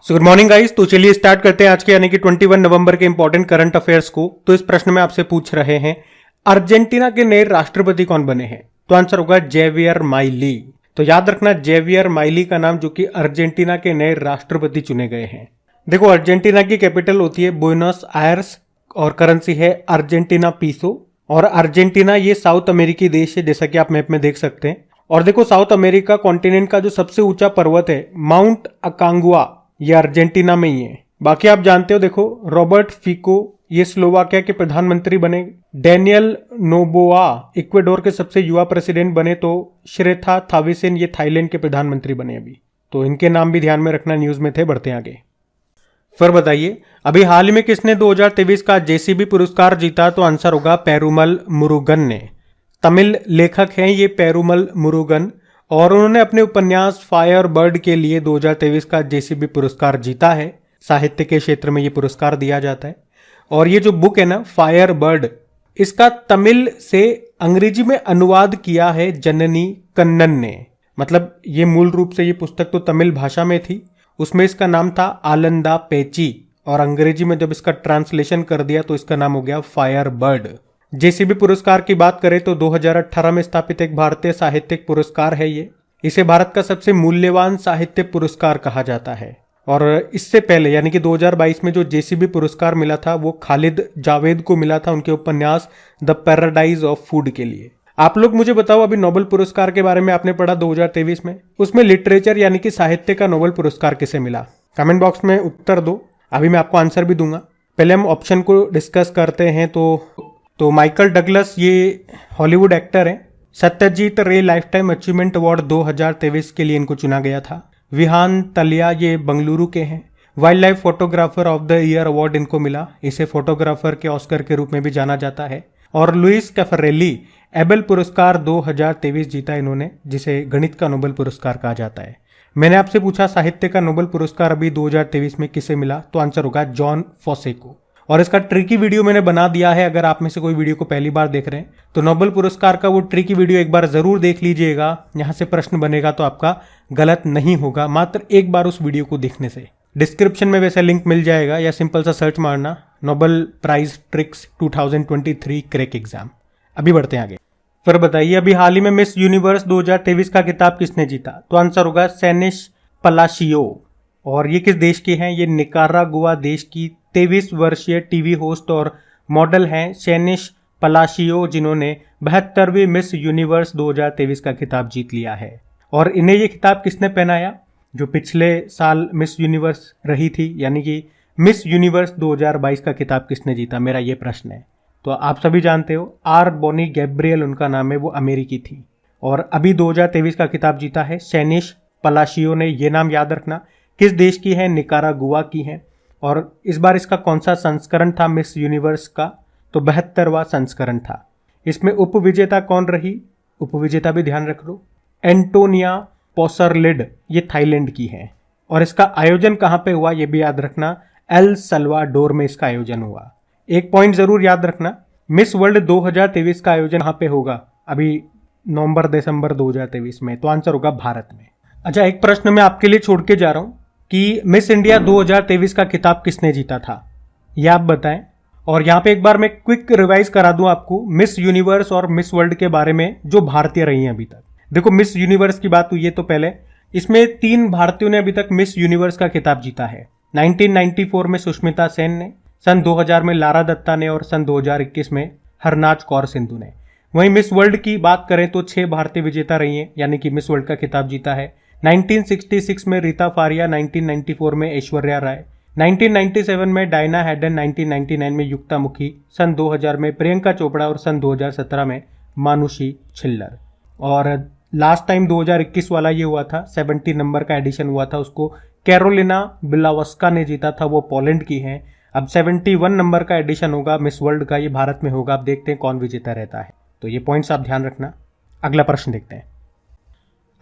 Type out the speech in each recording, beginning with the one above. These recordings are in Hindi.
So good morning guys. तो चलिए स्टार्ट करते हैं आज के यानी कि 21 नवंबर के इंपॉर्टेंट करंट अफेयर्स को। तो इस प्रश्न में आपसे पूछ रहे हैं अर्जेंटीना के नए राष्ट्रपति कौन बने हैं। तो आंसर होगा जेवियर माइली। तो याद रखना जेवियर माइली का नाम, जो कि अर्जेंटीना के नए राष्ट्रपति चुने गए हैं। देखो अर्जेंटीना की कैपिटल होती है बुएनोस आयर्स और करेंसी है अर्जेंटीना पीसो। और अर्जेंटीना ये साउथ अमेरिकी देश है, जैसा कि आप मैप में देख सकते हैं। और देखो साउथ अमेरिका कॉन्टिनेंट का जो सबसे ऊंचा पर्वत है माउंट अकांगुआ, ये अर्जेंटीना में ही है। बाकी आप जानते हो, देखो रॉबर्ट फिको ये स्लोवाकिया के प्रधानमंत्री बने, डेनियल नोबोआ इक्वेडोर के सबसे युवा प्रेसिडेंट बने, तो श्रेथा थाविसेन ये थाईलैंड के प्रधानमंत्री बने अभी। तो इनके नाम भी ध्यान में रखना, न्यूज में थे। बढ़ते आगे। फिर बताइए अभी हाल ही में किसने 2023 का जेसीबी पुरस्कार जीता। तो आंसर होगा पेरुमल मुरुगन ने। तमिल लेखक हैं ये पेरुमल मुरुगन, और उन्होंने अपने उपन्यास फायर बर्ड के लिए 2023 का जेसीबी पुरस्कार जीता है। साहित्य के क्षेत्र में ये पुरस्कार दिया जाता है। और ये जो बुक है ना फायर बर्ड, इसका तमिल से अंग्रेजी में अनुवाद किया है जननी कन्नन ने। मतलब ये मूल रूप से ये पुस्तक तो तमिल भाषा में थी, उसमें इसका नाम था आलंदा पेची, और अंग्रेजी में जब इसका ट्रांसलेशन कर दिया तो इसका नाम हो गया फायर बर्ड। जेसीबी पुरस्कार की बात करें तो 2018 में स्थापित एक भारतीय साहित्यिक पुरस्कार है ये। इसे भारत का सबसे मूल्यवान साहित्य पुरस्कार कहा जाता है। और इससे पहले यानी कि 2022 में जो जेसीबी पुरस्कार मिला था वो खालिद जावेद को मिला था उनके उपन्यास द पैराडाइज ऑफ फूड के लिए। आप लोग मुझे बताओ, अभी नोबेल पुरस्कार के बारे में आपने पढ़ा 2023 में, उसमें लिटरेचर यानी कि साहित्य का नोबेल पुरस्कार किसे मिला? कमेंट बॉक्स में उत्तर दो, अभी मैं आपको आंसर भी दूंगा। पहले हम ऑप्शन को डिस्कस करते हैं। तो माइकल डगलस ये हॉलीवुड एक्टर हैं। सत्यजीत रे लाइफ टाइम अचीवमेंट अवार्ड 2023 के लिए इनको चुना गया था। विहान तलिया ये बंगलुरु के हैं। Wild life photographer of the year award इनको मिला, इसे फोटोग्राफर के ऑस्कर के रूप में भी जाना जाता है। और लुइस कैफरेली एबेल पुरस्कार 2023 जीता इन्होंने, जिसे गणित का नोबेल पुरस्कार कहा जाता है। मैंने आपसे पूछा साहित्य का नोबेल पुरस्कार अभी 2023 में किसे मिला, तो आंसर होगा जॉन फॉसे को। और इसका ट्रिकी वीडियो मैंने बना दिया है, अगर आप में से कोई वीडियो को पहली बार देख रहे हैं तो नोबेल पुरस्कार का वो ट्रिकी वीडियो एक बार जरूर देख लीजिएगा। यहाँ से प्रश्न बनेगा तो आपका गलत नहीं होगा, मात्र एक बार उस वीडियो को देखने से। डिस्क्रिप्शन में वैसे लिंक मिल जाएगा, या सिंपल सा सर्च मारना Nobel prize tricks 2023 crack exam. अभी बढ़ते हैं आगे। फिर बताइए अभी हाल ही में मिस यूनिवर्स 2023 का खिताब किसने जीता। तो आंसर होगा सेनिश पलाशियो। और ये किस देश के हैं? ये निकारागुआ देश की 23 वर्षीय टीवी होस्ट और मॉडल हैं सेनिश पलाशियो, जिन्होंने 72वीं मिस यूनिवर्स 2023 का खिताब जीत लिया है। और इन्हें ये खिताब किसने पहनाया? जो पिछले साल मिस यूनिवर्स रही थी, यानी कि मिस यूनिवर्स 2022 का खिताब किसने जीता, मेरा ये प्रश्न है। तो आप सभी जानते हो आर बोनी गैब्रियल उनका नाम है, वो अमेरिकी थी। और अभी 2023 का खिताब जीता है सेनिश पलाशियो ने। ये नाम याद रखना, किस देश की है? निकारागुआ की है। और इस बार इसका कौन सा संस्करण था मिस यूनिवर्स का? तो 72वां संस्करण था। इसमें उपविजेता कौन रही? उपविजेता भी ध्यान रख लो, एंटोनिया पोसरलिड, ये थाईलैंड की है। और इसका आयोजन कहाँ पे हुआ ये भी याद रखना, एल सल्वाडोर में इसका आयोजन हुआ। एक पॉइंट जरूर याद रखना, मिस वर्ल्ड 2023 का आयोजन कहाँ पे होगा अभी नवंबर दिसंबर 2023 में? तो आंसर होगा भारत में। अच्छा, एक प्रश्न मैं आपके लिए छोड़ के जा रहा हूं कि मिस इंडिया 2023 का खिताब किसने जीता था, यह आप बताएं। और यहाँ पे एक बार मैं क्विक रिवाइज करा दूं आपको मिस यूनिवर्स और मिस वर्ल्ड के बारे में जो भारतीय रही हैं अभी तक। देखो मिस यूनिवर्स की बात हुई है तो पहले इसमें 3 भारतीयों ने अभी तक मिस यूनिवर्स का खिताब जीता है। 1994 में सुष्मिता सेन ने, सन 2000 में लारा दत्ता ने, और सन 2021 में हरनाज कौर सिंधु ने। वहीं मिस वर्ल्ड की बात करें तो 6 भारतीय विजेता रही हैं, यानी कि मिस वर्ल्ड का खिताब जीता है। 1966 में रीता फारिया, 1994 में ऐश्वर्या राय, 1997 में डायना हैडन, 1999 में युक्ता मुखी, सन 2000 में प्रियंका चोपड़ा, और सन 2017 में मानुषी छिल्लर। और लास्ट टाइम 2021 वाला ये हुआ था, 70 नंबर का एडिशन हुआ था, उसको कैरोलिना बिलावस्का ने जीता था, वो पोलैंड की हैं। अब 71 नंबर का एडिशन होगा मिस वर्ल्ड का, ये भारत में होगा। अब देखते हैं कौन विजेता रहता है, तो ये पॉइंट्स आप ध्यान रखना। अगला प्रश्न देखते हैं।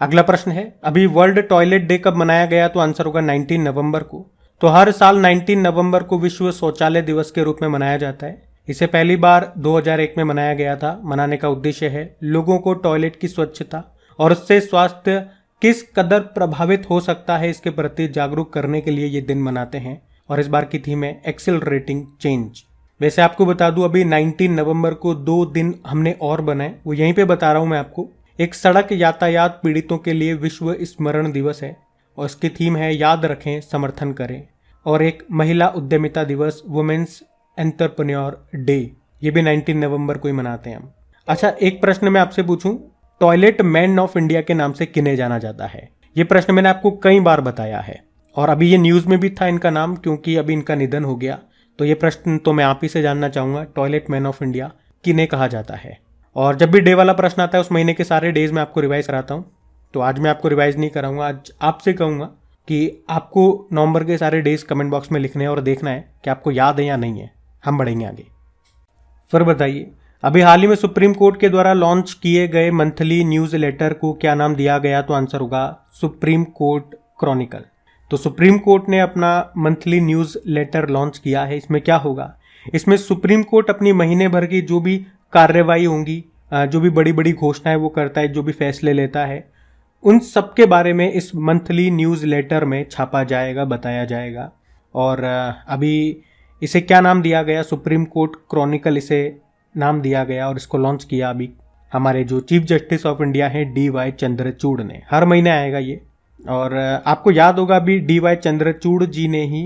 अगला प्रश्न है अभी वर्ल्ड टॉयलेट डे कब मनाया गया? तो आंसर होगा 19 नवंबर को। तो हर साल 19 नवंबर को विश्व शौचालय दिवस के रूप में मनाया जाता है। इसे पहली बार 2001 में मनाया गया था। मनाने का उद्देश्य है लोगों को टॉयलेट की स्वच्छता और उससे स्वास्थ्य किस कदर प्रभावित हो सकता है इसके प्रति जागरूक करने के लिए ये दिन मनाते हैं। और इस बार की थीम है एक्सेलरेटिंग चेंज। वैसे आपको बता दूं अभी 19 नवंबर को 2 दिन हमने और बनाए, वो यहीं पे बता रहा हूं मैं आपको। एक सड़क यातायात पीड़ितों के लिए विश्व स्मरण दिवस है और इसकी थीम है याद रखें समर्थन करें। और एक महिला उद्यमिता दिवस वुमेन्स एंटरप्रेन्योर डे, ये भी 19 नवंबर को ही मनाते हैं हम। अच्छा, एक प्रश्न मैं आपसे पूछूं, टॉयलेट मैन ऑफ इंडिया के नाम से किन्हें जाना जाता है? ये प्रश्न मैंने आपको कई बार बताया है और अभी ये न्यूज में भी था इनका नाम, क्योंकि अभी इनका निधन हो गया। तो ये प्रश्न तो मैं आप ही से जानना चाहूंगा, टॉयलेट मैन ऑफ इंडिया किन्हें कहा जाता है? और जब भी डे वाला प्रश्न आता है उस महीने के सारे डेज में आपको रिवाइज कराता हूँ, तो आज मैं आपको रिवाइज नहीं कराऊंगा। आज आपसे कहूंगा कि आपको नवंबर के सारे डेज कमेंट बॉक्स में लिखने हैं और देखना है कि आपको याद है या नहीं है। हम बढ़ेंगे आगे। फिर बताइए, अभी हाल ही में सुप्रीम कोर्ट के द्वारा लॉन्च किए गए मंथली न्यूज लेटर को क्या नाम दिया गया? तो आंसर होगा सुप्रीम कोर्ट क्रॉनिकल। तो सुप्रीम कोर्ट ने अपना मंथली न्यूज लेटर लॉन्च किया है। इसमें क्या होगा? इसमें सुप्रीम कोर्ट अपनी महीने भर की जो भी कार्रवाई होंगी, जो भी बड़ी बड़ी घोषणाएं वो करता है, जो भी फैसले लेता है, उन सब के बारे में इस मंथली न्यूज लेटर में छापा जाएगा, बताया जाएगा। और अभी इसे क्या नाम दिया गया? सुप्रीम कोर्ट क्रॉनिकल इसे नाम दिया गया और इसको लॉन्च किया अभी हमारे जो चीफ जस्टिस ऑफ इंडिया हैं DY चंद्रचूड़ ने। हर महीने आएगा ये। और आपको याद होगा अभी DY चंद्रचूड़ जी ने ही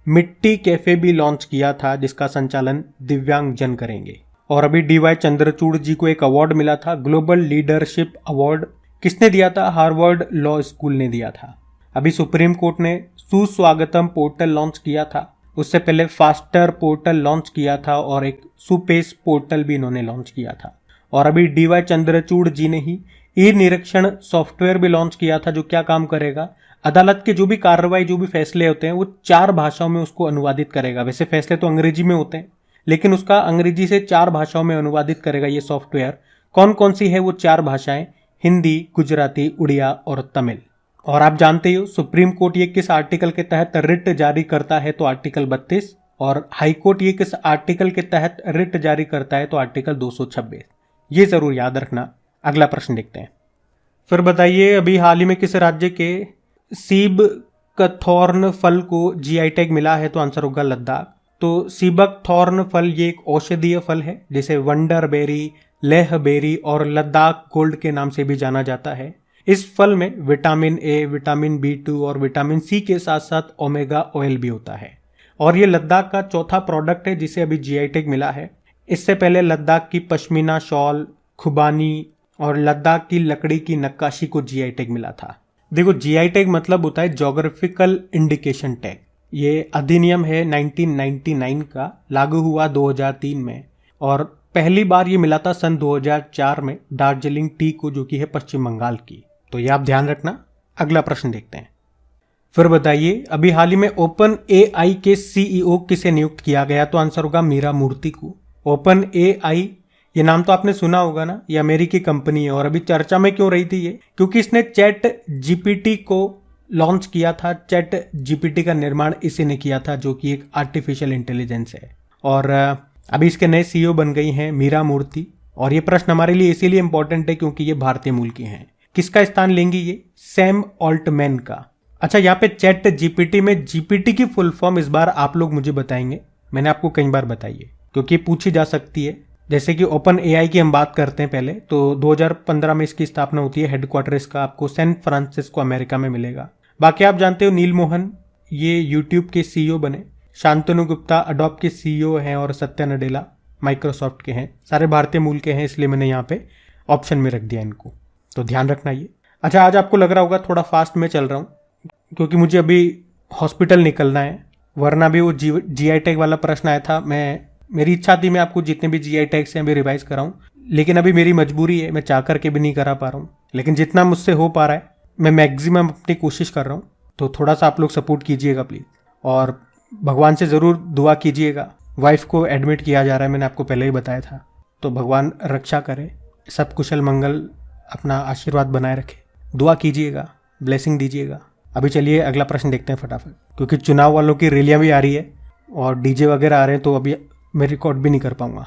मिट्टी कैफे भी लॉन्च किया था, जिसका संचालन दिव्यांग जन करेंगे। और अभी DY चंद्रचूड़ जी को एक अवार्ड मिला था, ग्लोबल लीडरशिप अवार्ड। किसने दिया था? हार्वर्ड लॉ स्कूल ने दिया था। अभी सुप्रीम कोर्ट ने सुस्वागतम पोर्टल लॉन्च किया था, उससे पहले फास्टर पोर्टल लॉन्च किया था और एक सुपेस पोर्टल भी इन्होंने लॉन्च किया था। और अभी DY चंद्रचूड़ जी ने ही ई निरीक्षण सॉफ्टवेयर भी लॉन्च किया था, जो क्या काम करेगा? अदालत के जो भी कार्रवाई, जो भी फैसले होते हैं, वो 4 भाषाओं में उसको अनुवादित करेगा। वैसे फैसले तो अंग्रेजी में होते हैं, लेकिन उसका अंग्रेजी से 4 भाषाओं में अनुवादित करेगा ये सॉफ्टवेयर। कौन कौन सी है वो 4 भाषाएं? हिंदी, गुजराती, उड़िया और तमिल। और आप जानते हो सुप्रीम कोर्ट ये किस आर्टिकल के तहत रिट जारी करता है? तो आर्टिकल 32। और हाई कोर्ट ये किस आर्टिकल के तहत रिट जारी करता है? तो आर्टिकल 226। ये जरूर याद रखना। अगला प्रश्न देखते हैं। फिर बताइए, अभी हाल ही में किस राज्य के सीब कथॉर्न फल को GI टैग मिला है? तो आंसर होगा लद्दाख। तो सीबक थॉर्न फल ये एक औषधीय फल है, जिसे वंडर बेरी, लेह बेरी और लद्दाख गोल्ड के नाम से भी जाना जाता है। इस फल में विटामिन A, विटामिन B2 और विटामिन C के साथ साथ ओमेगा ऑयल भी होता है। और ये लद्दाख का चौथा प्रोडक्ट है जिसे अभी GI टैग मिला है। इससे पहले लद्दाख की पश्मीना शॉल, खुबानी और लद्दाख की लकड़ी की नक्काशी को GI टैग मिला था। देखो, GI टैग मतलब होता है जोग्राफिकल इंडिकेशन टैग। ये अधिनियम है 1999 का, लागू हुआ 2003 में और पहली बार ये मिला था सन 2004 में दार्जिलिंग टी को, जो कि है पश्चिम बंगाल की। तो ये आप ध्यान रखना। अगला प्रश्न देखते हैं। फिर बताइए, अभी हाल ही में ओपन AI के CEO किसे नियुक्त किया गया? तो आंसर होगा मीरा मूर्ति को। ओपन AI, ये नाम तो आपने सुना होगा ना, ये अमेरिकी कंपनी है। और अभी चर्चा में क्यों रही थी ये? क्योंकि इसने ChatGPT को लॉन्च किया था। ChatGPT का निर्माण इसी ने किया था, जो कि एक आर्टिफिशियल इंटेलिजेंस है। और अभी इसके नए CEO बन गई हैं मीरा मूर्ति। और ये प्रश्न हमारे लिए इसीलिए इंपॉर्टेंट है क्योंकि ये भारतीय मूल की हैं। किसका स्थान लेंगी ये? सैम ऑल्टमैन का। अच्छा, यहाँ पे ChatGPT में GPT की फुल फॉर्म इस बार आप लोग मुझे बताएंगे। मैंने आपको कई बार बताई है क्योंकि पूछी जा सकती है। जैसे कि ओपन AI की हम बात करते हैं पहले, तो 2015 में इसकी स्थापना होती है। हेडक्वार्टर इसका आपको सैन फ्रांसिस्को अमेरिका में मिलेगा। बाकी आप जानते हो नील मोहन ये यूट्यूब के CEO बने, शांतनु गुप्ता अडोब के CEO हैं और सत्या नडेला माइक्रोसॉफ्ट के हैं। सारे भारतीय मूल के हैं, इसलिए मैंने यहाँ पे ऑप्शन में रख दिया इनको, तो ध्यान रखना ये। अच्छा, आज आपको लग रहा होगा थोड़ा फास्ट में चल रहा हूँ क्योंकि मुझे अभी हॉस्पिटल निकलना है, वरना भी वो GI टैग वाला प्रश्न आया था। मेरी इच्छा थी मैं आपको जितने भी GI टैग से अभी रिवाइज कराऊँ, लेकिन अभी मेरी मजबूरी है, मैं चाह करके भी नहीं करा पा रहा हूँ। लेकिन जितना मुझसे हो पा रहा है मैं मैक्सिमम अपनी कोशिश कर रहा हूँ। तो थोड़ा सा आप लोग सपोर्ट कीजिएगा प्लीज़, और भगवान से ज़रूर दुआ कीजिएगा। वाइफ को एडमिट किया जा रहा है, मैंने आपको पहले ही बताया था। तो भगवान रक्षा करे, सब कुशल मंगल, अपना आशीर्वाद बनाए रखे, दुआ कीजिएगा, ब्लेसिंग दीजिएगा। अभी चलिए अगला प्रश्न देखते हैं फटाफट, क्योंकि चुनाव वालों की रैलियाँ भी आ रही है और DJ वगैरह आ रहे हैं, तो अभी मैं रिकॉर्ड भी नहीं कर पाऊंगा।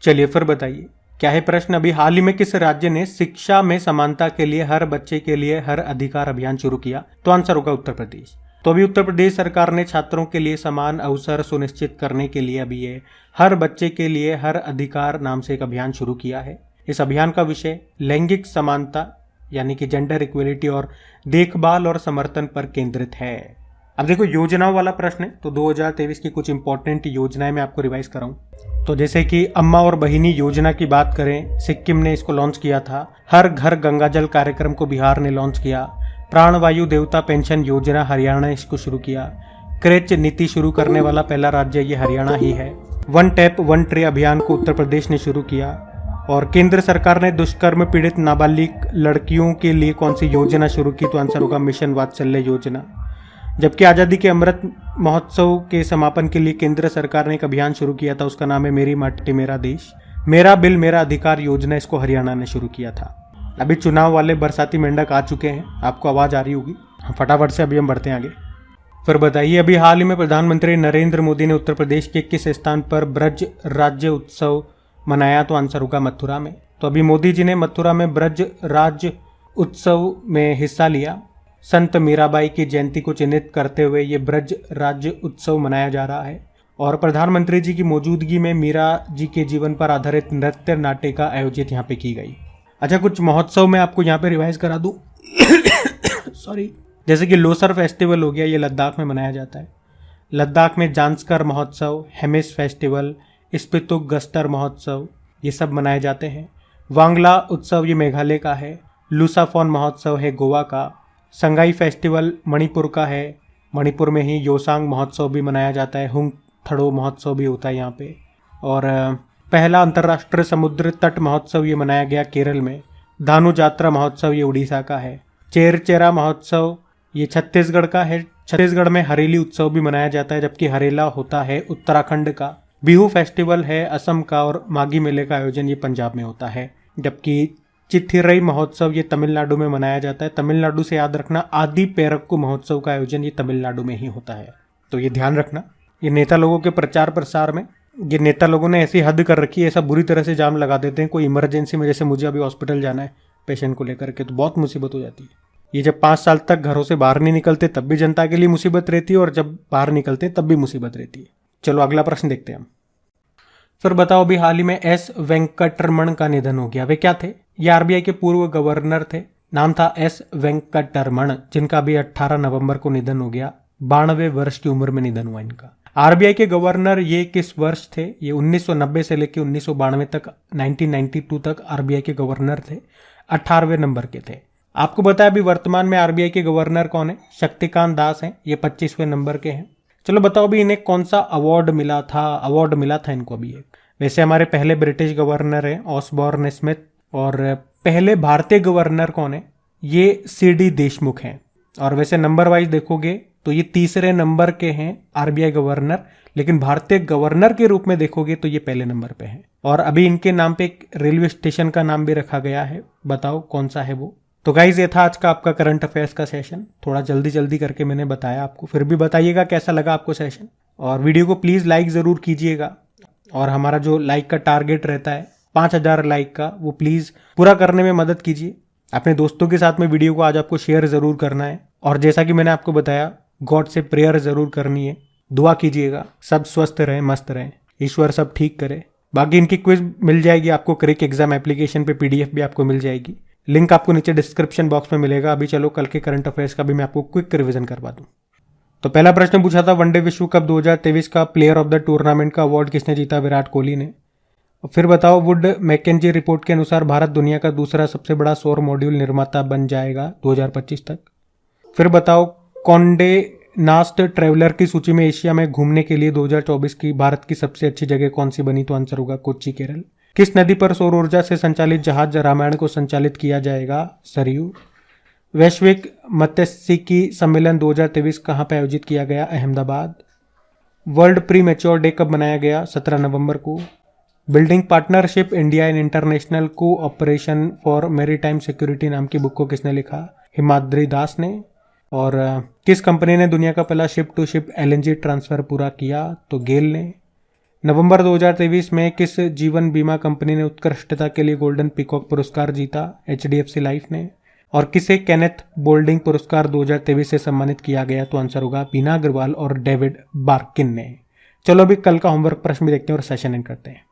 चलिए फिर बताइए, क्या है प्रश्न? अभी हाल ही में किस राज्य ने शिक्षा में समानता के लिए हर बच्चे के लिए हर अधिकार अभियान शुरू किया? तो आंसर होगा उत्तर प्रदेश। तो अभी उत्तर प्रदेश सरकार ने छात्रों के लिए समान अवसर सुनिश्चित करने के लिए अभी ये हर बच्चे के लिए हर अधिकार नाम से एक अभियान शुरू किया है। इस अभियान का विषय लैंगिक समानता यानी कि जेंडर इक्वलिटी और देखभाल और समर्थन पर केंद्रित है। अब देखो योजनाओं वाला प्रश्न है, तो 2023 की कुछ इंपॉर्टेंट योजनाएं मैं आपको रिवाइज कराऊं। तो जैसे कि अम्मा और बहिनी योजना की बात करें, सिक्किम ने इसको लॉन्च किया था। हर घर गंगाजल कार्यक्रम को बिहार ने लॉन्च किया। प्राणवायु देवता पेंशन योजना हरियाणा ने इसको शुरू किया। क्रेच नीति शुरू करने वाला पहला राज्य ये हरियाणा ही है। वन टैप वन ट्रे अभियान को उत्तर प्रदेश ने शुरू किया। और केंद्र सरकार ने दुष्कर्म पीड़ित नाबालिग लड़कियों के लिए कौन सी योजना शुरू की? तो आंसर होगा मिशन वात्सल्य योजना। जबकि आज़ादी के अमृत महोत्सव के समापन के लिए केंद्र सरकार ने एक अभियान शुरू किया था, उसका नाम है मेरी माटी मेरा देश। मेरा बिल मेरा अधिकार योजना, इसको हरियाणा ने शुरू किया था। अभी चुनाव वाले बरसाती मेंढक आ चुके हैं, आपको आवाज़ आ रही होगी। फटाफट से अभी हम बढ़ते हैं आगे। फिर बताइए, अभी हाल ही में प्रधानमंत्री नरेंद्र मोदी ने उत्तर प्रदेश के किस स्थान पर ब्रज राज्य उत्सव मनाया? तो आंसर होगा मथुरा में। तो अभी मोदी जी ने मथुरा में ब्रज राज्य उत्सव में हिस्सा लिया। संत मीराबाई की जयंती को चिन्हित करते हुए ये ब्रज राज्य उत्सव मनाया जा रहा है। और प्रधानमंत्री जी की मौजूदगी में मीरा जी के जीवन पर आधारित नृत्य नाटिका आयोजित यहाँ पे की गई। अच्छा, कुछ महोत्सव मैं आपको यहाँ पे रिवाइज करा दूँ सॉरी। जैसे कि लोसर फेस्टिवल हो गया, ये लद्दाख में मनाया जाता है। लद्दाख में जांस्कर महोत्सव, हेमिस फेस्टिवल, स्पितुक गस्तर महोत्सव, ये सब मनाए जाते हैं। वांगला उत्सव ये मेघालय का है। लूसाफोन महोत्सव है गोवा का। संगाई फेस्टिवल मणिपुर का है, मणिपुर में ही योसांग महोत्सव भी मनाया जाता है। हुंग थड़ो महोत्सव भी होता है यहाँ पे। और पहला अंतर्राष्ट्रीय समुद्र तट महोत्सव ये मनाया गया केरल में। धानु जात्रा महोत्सव ये उड़ीसा का है। चेरचेरा महोत्सव ये छत्तीसगढ़ का है। छत्तीसगढ़ में हरेली उत्सव भी मनाया जाता है, जबकि हरेला होता है उत्तराखंड का। बिहू फेस्टिवल है असम का। और माघी मेले का आयोजन ये पंजाब में होता है। जबकि चिथिरई महोत्सव ये तमिलनाडु में मनाया जाता है। तमिलनाडु से याद रखना, आदि पेरक्कू महोत्सव का आयोजन ये तमिलनाडु में ही होता है, तो ये ध्यान रखना। ये नेता लोगों के प्रचार प्रसार में ये नेता लोगों ने ऐसी हद कर रखी है, ऐसा बुरी तरह से जाम लगा देते हैं। कोई इमरजेंसी में, जैसे मुझे अभी हॉस्पिटल जाना है पेशेंट को लेकर के, तो बहुत मुसीबत हो जाती है। ये जब 5 साल तक घरों से बाहर नहीं निकलते तब भी जनता के लिए मुसीबत रहती है, और जब बाहर निकलते हैं तब भी मुसीबत रहती है। चलो अगला प्रश्न देखते हैं हम। फिर बताओ, अभी हाल ही में एस वेंकटरमण का निधन हो गया। वे क्या थे? ये आरबीआई के पूर्व गवर्नर थे। नाम था एस वेंकटरमण, जिनका अभी 18 नवंबर को निधन हो गया। 92 वर्ष की उम्र में निधन हुआ इनका। आरबीआई के गवर्नर ये किस वर्ष थे? ये 1990 से लेकर 1992 तक, 1992 तक आरबीआई के गवर्नर थे। 18वें नंबर के थे। आपको बताया अभी वर्तमान में आरबीआई के गवर्नर कौन है? शक्तिकांत दास हैं। ये 25वें नंबर के हैं। चलो बताओ अभी इन्हें कौन सा अवार्ड मिला था? अवार्ड मिला था इनको अभी एक। वैसे हमारे पहले ब्रिटिश गवर्नर हैं ऑसबॉर्न स्मिथ, और पहले भारतीय गवर्नर कौन है? ये सीडी देशमुख हैं। और वैसे नंबर वाइज देखोगे तो ये 3रे नंबर के हैं आरबीआई गवर्नर, लेकिन भारतीय गवर्नर के रूप में देखोगे तो ये पहले नंबर पे हैं। और अभी इनके नाम पे एक रेलवे स्टेशन का नाम भी रखा गया है, बताओ कौन सा है वो? तो गाइज ये था आज का आपका करंट अफेयर्स का सेशन। थोड़ा जल्दी जल्दी करके मैंने बताया आपको, फिर भी बताइएगा कैसा लगा आपको सेशन। और वीडियो को प्लीज़ लाइक ज़रूर कीजिएगा। और हमारा जो लाइक का टारगेट रहता है 5000 लाइक का, वो प्लीज़ पूरा करने में मदद कीजिए। अपने दोस्तों के साथ में वीडियो को आज आपको शेयर ज़रूर करना है। और जैसा कि मैंने आपको बताया, गॉड से प्रेयर ज़रूर करनी है, दुआ कीजिएगा, सब स्वस्थ रहें, मस्त रहें, ईश्वर सब ठीक करे। बाकी इनकी क्विज मिल जाएगी आपको क्रिक एग्जाम एप्लीकेशन पे, PDF भी आपको मिल जाएगी। लिंक आपको नीचे डिस्क्रिप्शन बॉक्स में मिलेगा। अभी चलो कल के करंट अफेयर्स का भी मैं आपको क्विक रिवीजन करवा दूं। तो पहला प्रश्न पूछा था, वनडे विश्व कप 2023 का प्लेयर ऑफ द टूर्नामेंट का अवार्ड किसने जीता? विराट कोहली ने। और फिर बताओ, वुड मैकेंजी रिपोर्ट के अनुसार भारत दुनिया का दूसरा सबसे बड़ा सौर मॉड्यूल निर्माता बन जाएगा 2025 तक। फिर बताओ, कॉन्डे नास्ट ट्रेवलर की सूची में एशिया में घूमने के लिए 2024 की भारत की सबसे अच्छी जगह कौन सी बनी? तो आंसर होगा कोच्चि, केरल। किस नदी पर सौर ऊर्जा से संचालित जहाज रामायण को संचालित किया जाएगा? सरयू। वैश्विक मत्स्यिकी सम्मेलन 2023 कहाँ पर आयोजित किया गया? Ahmedabad. World pre mature day कब मनाया गया? 17 नवंबर को। Building partnership India in international cooperation for maritime security नाम की बुक को किसने लिखा? हिमाद्री दास ने। और किस कंपनी ने दुनिया का पहला ship to ship LNG transfer पूरा किया? तो गेल ने। नवंबर 2023 में किस जीवन बीमा कंपनी ने उत्कृष्टता के लिए गोल्डन पीकॉक पुरस्कार जीता? HDFC लाइफ ने। और किसे केनेथ बोल्डिंग पुरस्कार 2023 से सम्मानित किया गया? तो आंसर होगा बीना अग्रवाल और डेविड बार्किन ने। चलो अभी कल का होमवर्क प्रश्न भी देखते हैं और सेशन एंड करते हैं।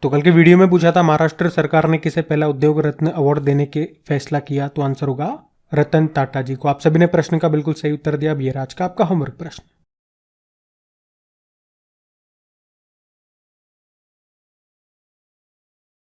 तो कल के वीडियो में पूछा था महाराष्ट्र सरकार ने किसे पहला उद्योग रत्न अवार्ड देने के फैसला किया? तो आंसर होगा रतन टाटा जी को। आप सभी ने प्रश्न का बिल्कुल सही उत्तर दिया। अब ये आज का आपका होमवर्क प्रश्न।